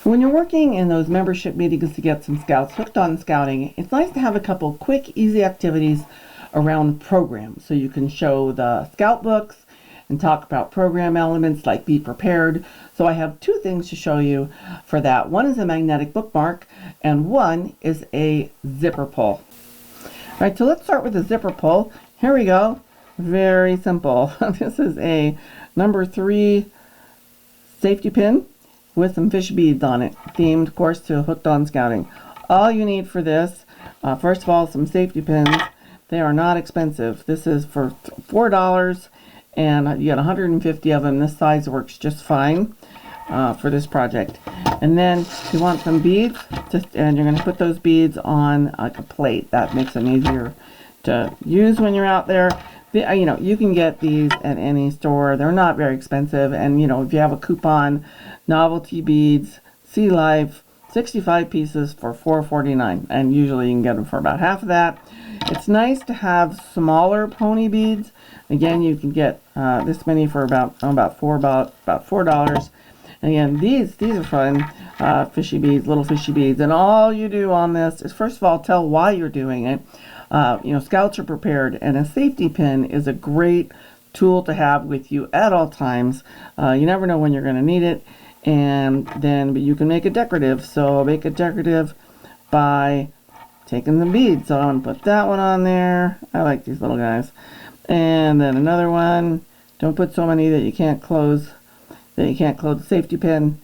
When you're working in those membership meetings to get some scouts hooked on scouting, it's nice to have a couple quick, easy activities around programs. So you can show the scout books and talk about program elements like be prepared. So I have two things to show you for that. One is a magnetic bookmark and one is a zipper pull. All right, so let's start with the zipper pull. Here we go. Very simple. This is a number 3 safety pin with some fish beads on it, themed, of course, to Hooked on Scouting. All you need for this, first of all, some safety pins. They are not expensive. This is for $4, and you get 150 of them. This size works just fine for this project. And then you want some beads, and you're going to put those beads on like a plate. That makes them easier to use when you're out there. You can get these at any store. They're not very expensive, and if you have a coupon, novelty beads, Sea Life, 65 pieces for $4.49, and usually you can get them for about half of that. It's nice to have smaller pony beads. Again, you can get this many for about $4. And again, these are fun, fishy beads, little fishy beads. And all you do on this is, first of all, tell why you're doing it. Scouts are prepared, and a safety pin is a great tool to have with you at all times. You never know when you're going to need it, but you can make it decorative. So make it decorative by taking the beads. So I'm going to put that one on there. I like these little guys. And then another one. Don't put so many that you can't close the safety pin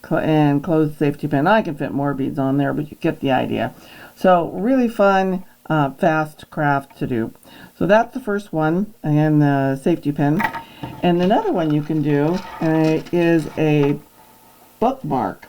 and close the safety pin. I can fit more beads on there, but you get the idea. So really fun, fast craft to do. So that's the first one, and the safety pin. And another one you can do is a bookmark.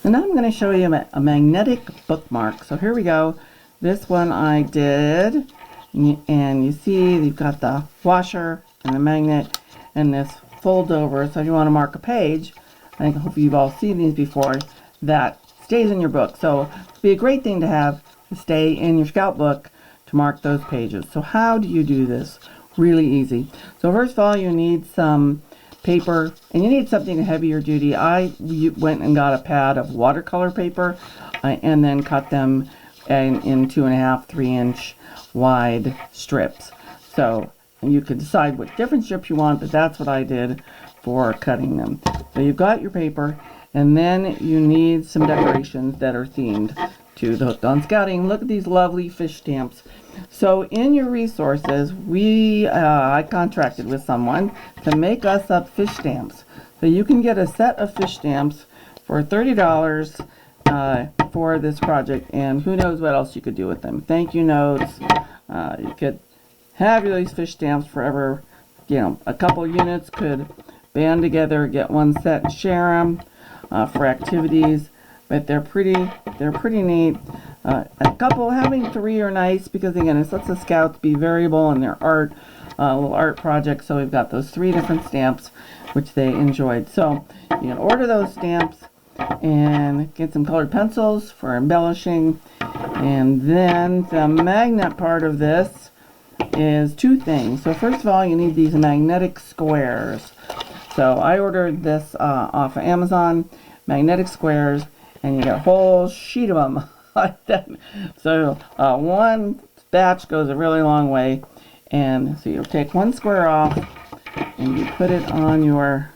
And now I'm going to show you a magnetic bookmark. So here we go. This one I did, and you see you've got the washer and the magnet and this fold over. So if you want to mark a page, I hope you've all seen these before, that stays in your book. So it'd be a great thing to have to stay in your scout book to mark those pages. So how do you do this? Really easy. So first of all, you need some paper, and you need something heavier duty. I went and got a pad of watercolor paper and then cut them in 2.5, 3-inch wide strips. So you can decide what different strips you want, but that's what I did for cutting them. So you've got your paper, and then you need some decorations that are themed to the Hooked on Scouting. Look at these lovely fish stamps. So in your resources, I contracted with someone to make us up fish stamps. So you can get a set of fish stamps for $30 for this project, and who knows what else you could do with them. Thank you notes. You could have these fish stamps forever. A couple units could band together, get one set, and share them for activities. But they're pretty neat. A couple, having 3 are nice because again, it lets the scouts be variable in their art, little art projects. So we've got those 3 different stamps which they enjoyed. So you can order those stamps and get some colored pencils for embellishing. And then the magnet part of this is 2 things. So first of all, you need these magnetic squares. So I ordered this off of Amazon, magnetic squares, and you get a whole sheet of them like that. So one batch goes a really long way. And so you'll take one square off and you put it on your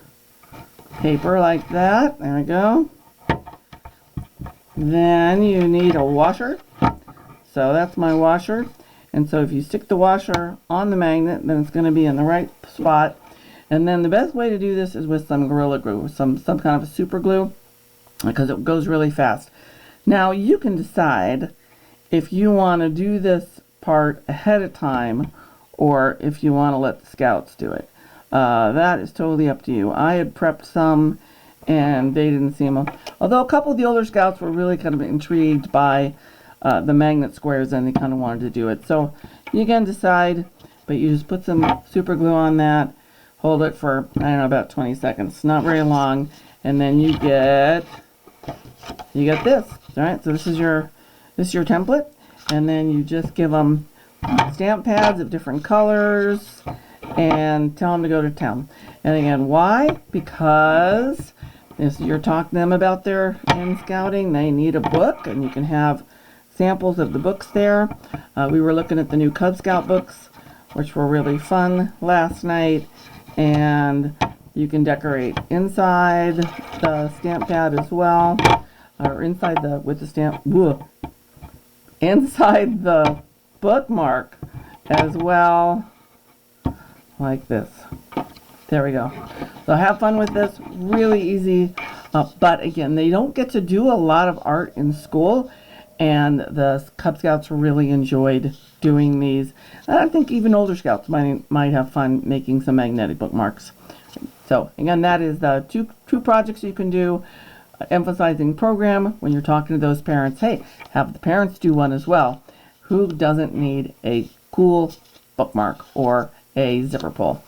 paper like that. There we go. Then you need a washer. So that's my washer. And so if you stick the washer on the magnet, then it's going to be in the right spot. And then the best way to do this is with some Gorilla Glue, some kind of a super glue, because it goes really fast. Now you can decide if you want to do this part ahead of time or if you want to let the scouts do it. That is totally up to you. I had prepped some and they didn't see them. Although a couple of the older scouts were really kind of intrigued by the magnet squares and they kind of wanted to do it. So you can decide, but you just put some super glue on that, hold it for, I don't know, about 20 seconds. Not very long. And then you get this. All right, so this is your template, and then you just give them stamp pads of different colors and tell them to go to town. And again, why? Because If you're talking to them about their in scouting, they need a book, and you can have samples of the books there. We were looking at the new Cub Scout books, which were really fun last night, and you can decorate inside the stamp pad as well, or inside the with the stamp. Whoa, inside the bookmark as well, like this. There we go. So have fun with this. Really easy, but again, they don't get to do a lot of art in school, and the Cub Scouts really enjoyed doing these. And I think even older Scouts might have fun making some magnetic bookmarks. So again, that is the two projects you can do. Emphasizing program when you're talking to those parents. Hey, have the parents do one as well. Who doesn't need a cool bookmark or a zipper pull?